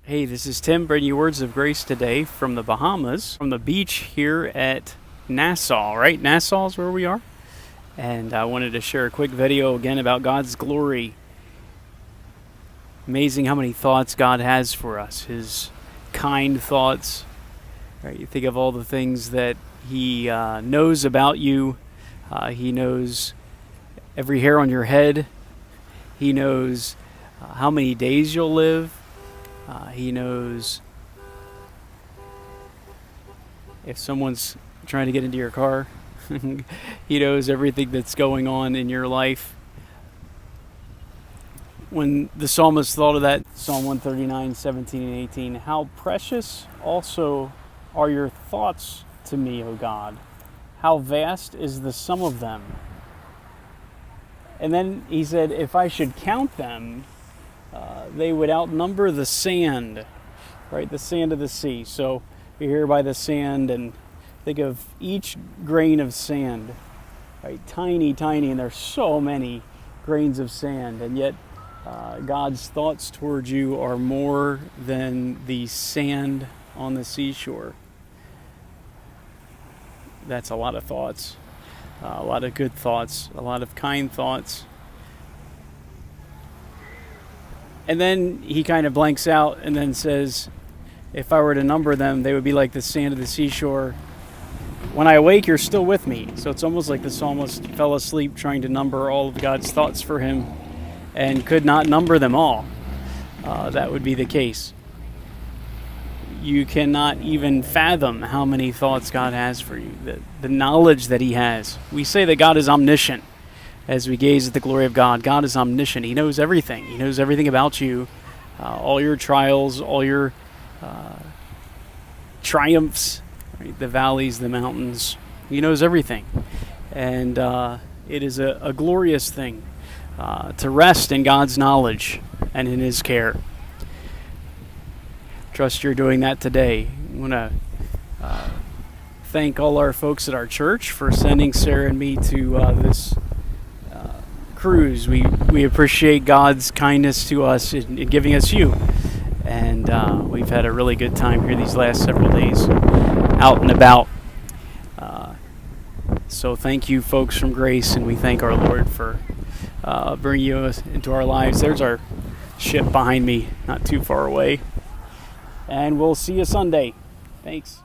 Hey, this is Tim bringing you words of grace today from the Bahamas, from the beach here at Nassau, right? Nassau is where we are. And I wanted to share a quick video again about God's glory. Amazing how many thoughts God has for us, His kind thoughts. Right? You think of all the things that He knows about you. He knows every hair on your head. He knows how many days you'll live. He knows if someone's trying to get into your car. He knows everything that's going on in your life. When the psalmist thought of that, Psalm 139, 17 and 18, how precious also are your thoughts to me, O God. How vast is the sum of them. And then he said, if I should count them, they would outnumber the sand, right? The sand of the sea. So you're here by the sand and think of each grain of sand, right? Tiny, tiny, and there's so many grains of sand. And yet God's thoughts towards you are more than the sand on the seashore. That's a lot of thoughts, a lot of good thoughts, a lot of kind thoughts. And then he kind of blanks out and then says, if I were to number them, they would be like the sand of the seashore. When I awake, you're still with me. So it's almost like the psalmist fell asleep trying to number all of God's thoughts for him and could not number them all. That would be the case. You cannot even fathom how many thoughts God has for you, the knowledge that He has. We say that God is omniscient. As we gaze at the glory of God, God is omniscient. He knows everything. He knows everything about you, all your trials, all your triumphs, right? The valleys, the mountains. He knows everything. And it is a glorious thing to rest in God's knowledge and in His care. Trust you're doing that today. I want to thank all our folks at our church for sending Sarah and me to this cruise. We appreciate God's kindness to us in giving us you, and we've had a really good time here these last several days out and about. So thank you folks from Grace, and we thank our Lord for bringing you into our lives. There's our ship behind me, not too far away, and we'll see you Sunday. Thanks.